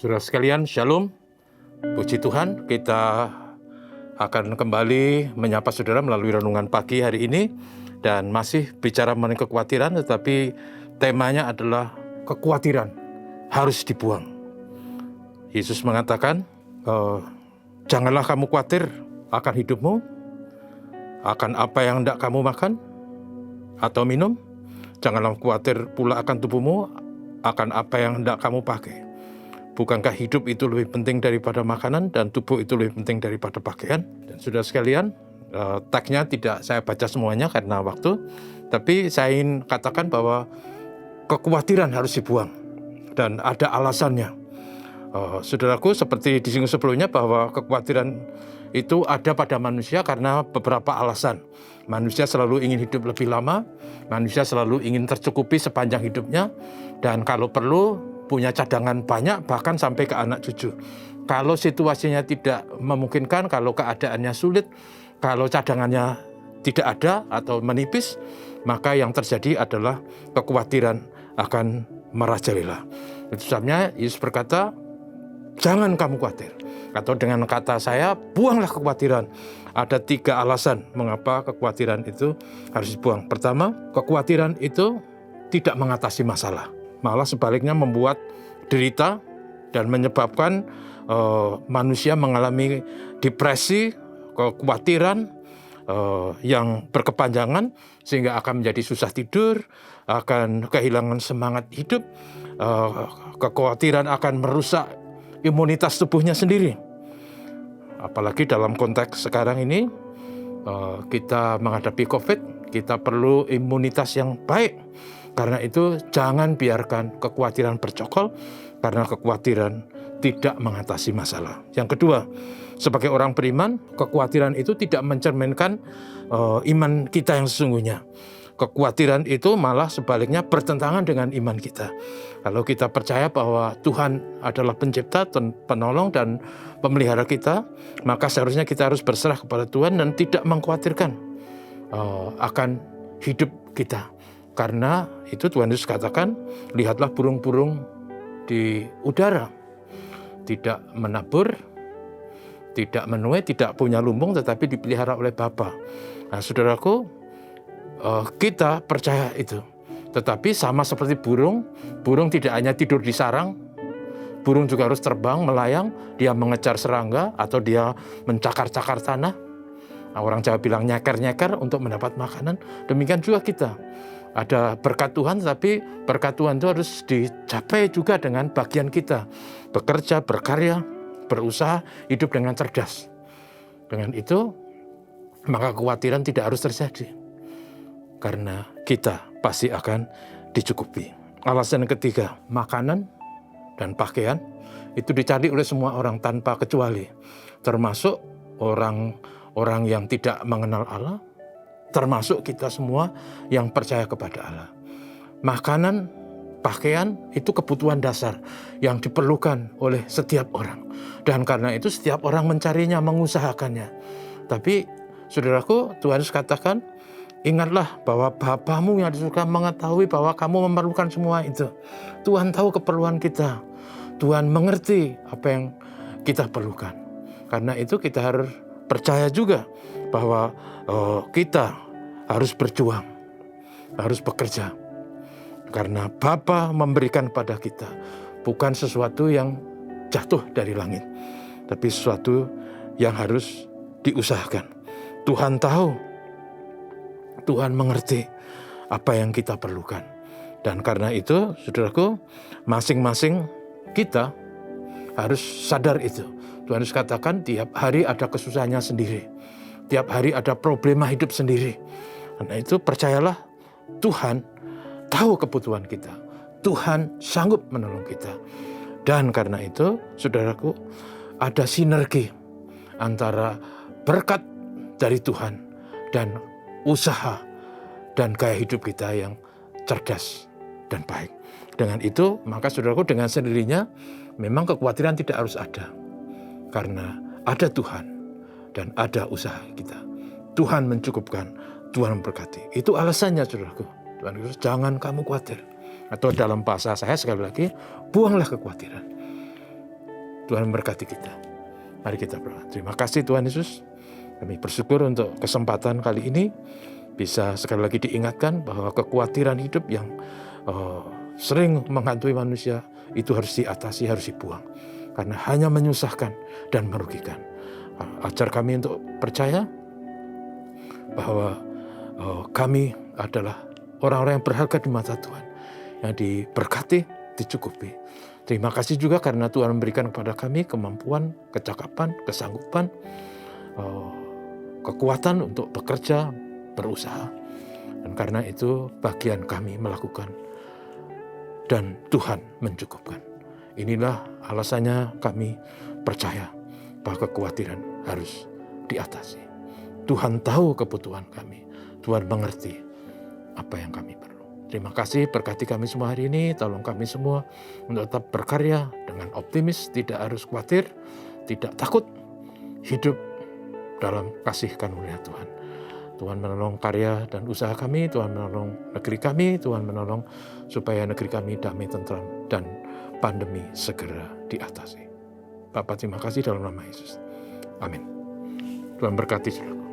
Saudara sekalian, Shalom. Puji Tuhan, kita akan kembali menyapa saudara melalui renungan pagi hari ini. Dan masih bicara mengenai kekhawatiran, tetapi temanya adalah kekhawatiran harus dibuang. Yesus mengatakan, janganlah kamu khawatir akan hidupmu, akan apa yang hendak kamu makan atau minum. Janganlah khawatir pula akan tubuhmu, akan apa yang hendak kamu pakai. Bukankah hidup itu lebih penting daripada makanan dan tubuh itu lebih penting daripada pakaian? Dan saudara sekalian, teksnya tidak saya baca semuanya karena waktu, tapi saya ingin katakan bahwa kekhawatiran harus dibuang dan ada alasannya. Saudaraku, seperti disinggung sebelumnya bahwa kekhawatiran itu ada pada manusia karena beberapa alasan. Manusia selalu ingin hidup lebih lama, manusia selalu ingin tercukupi sepanjang hidupnya, dan kalau perlu punya cadangan banyak bahkan sampai ke anak cucu. Kalau situasinya tidak memungkinkan, kalau keadaannya sulit, kalau cadangannya tidak ada atau menipis, maka yang terjadi adalah kekhawatiran akan merajalela. Itu sebabnya Yesus berkata, jangan kamu khawatir. Atau dengan kata saya, buanglah kekhawatiran. Ada 3 alasan mengapa kekhawatiran itu harus dibuang. Pertama, kekhawatiran itu tidak mengatasi masalah. Malah sebaliknya membuat derita dan menyebabkan manusia mengalami depresi, kekhawatiran yang berkepanjangan, sehingga akan menjadi susah tidur, akan kehilangan semangat hidup, kekhawatiran akan merusak imunitas tubuhnya sendiri. Apalagi dalam konteks sekarang ini, kita menghadapi COVID, kita perlu imunitas yang baik. Karena itu jangan biarkan kekhawatiran bercokol, karena kekhawatiran tidak mengatasi masalah. Yang kedua, sebagai orang beriman, kekhawatiran itu tidak mencerminkan iman kita yang sesungguhnya. Kekhawatiran itu malah sebaliknya bertentangan dengan iman kita. Kalau kita percaya bahwa Tuhan adalah pencipta, penolong, dan pemelihara kita, maka seharusnya kita harus berserah kepada Tuhan dan tidak mengkhawatirkan akan hidup kita. Karena itu Tuhan Yesus katakan, lihatlah burung-burung di udara, tidak menabur, tidak menuai, tidak punya lumbung, tetapi dipelihara oleh Bapa. Nah, saudaraku, kita percaya itu. Tetapi sama seperti burung tidak hanya tidur di sarang, burung juga harus terbang, melayang, dia mengejar serangga, atau dia mencakar-cakar tanah. Nah, orang Jawa bilang nyeker-nyeker untuk mendapat makanan. Demikian juga kita. Ada berkat Tuhan, tapi berkat Tuhan itu harus dicapai juga dengan bagian kita. Bekerja, berkarya, berusaha, hidup dengan cerdas. Dengan itu, maka kekhawatiran tidak harus terjadi. Karena kita pasti akan dicukupi. Alasan yang ketiga, makanan dan pakaian itu dicari oleh semua orang tanpa kecuali. Termasuk orang yang tidak mengenal Allah, termasuk kita semua yang percaya kepada Allah. Makanan, pakaian itu kebutuhan dasar yang diperlukan oleh setiap orang. Dan karena itu setiap orang mencarinya, mengusahakannya. Tapi saudaraku, Tuhan Yesus katakan, ingatlah bahwa Bapamu yang di surga mengetahui bahwa kamu memerlukan semua itu. Tuhan tahu keperluan kita. Tuhan mengerti apa yang kita perlukan. Karena itu kita harus percaya juga bahwa kita harus berjuang, harus bekerja. Karena Bapa memberikan pada kita bukan sesuatu yang jatuh dari langit, tapi sesuatu yang harus diusahakan. Tuhan tahu, Tuhan mengerti apa yang kita perlukan. Dan karena itu, saudaraku, masing-masing kita harus sadar itu. Tuhan Yesus katakan tiap hari ada kesusahannya sendiri. Tiap hari ada problema hidup sendiri. Karena itu percayalah, Tuhan tahu kebutuhan kita. Tuhan sanggup menolong kita. Dan karena itu, saudaraku, ada sinergi antara berkat dari Tuhan dan usaha dan gaya hidup kita yang cerdas dan baik. Dengan itu, maka saudaraku, dengan sendirinya memang kekhawatiran tidak harus ada. Karena ada Tuhan dan ada usaha kita. Tuhan mencukupkan, Tuhan memberkati. Itu alasannya, saudaraku. Tuhan Yesus, jangan kamu khawatir. Atau dalam bahasa saya sekali lagi, buanglah kekhawatiran. Tuhan memberkati kita. Mari kita berdoa. Terima kasih Tuhan Yesus. Kami bersyukur untuk kesempatan kali ini bisa sekali lagi diingatkan bahwa kekhawatiran hidup yang sering menghantui manusia itu harus diatasi, harus dibuang. Karena hanya menyusahkan dan merugikan. Ajar kami untuk percaya bahwa kami adalah orang-orang yang berharga di mata Tuhan, yang diberkati, dicukupi. Terima kasih juga karena Tuhan memberikan kepada kami kemampuan, kecakapan, kesanggupan, kekuatan untuk bekerja, berusaha. Dan karena itu bagian kami melakukan dan Tuhan mencukupkan. Inilah alasannya kami percaya bahwa kekhawatiran harus diatasi. Tuhan tahu kebutuhan kami. Tuhan mengerti apa yang kami perlu. Terima kasih, berkati kami semua hari ini. Tolong kami semua untuk tetap berkarya dengan optimis, tidak harus khawatir, tidak takut. Hidup dalam kasih karunia Tuhan. Tuhan menolong karya dan usaha kami, Tuhan menolong negeri kami, Tuhan menolong supaya negeri kami damai, tentram, dan pandemi segera diatasi. Bapa, terima kasih dalam nama Yesus. Amin. Tuhan berkati saudaraku.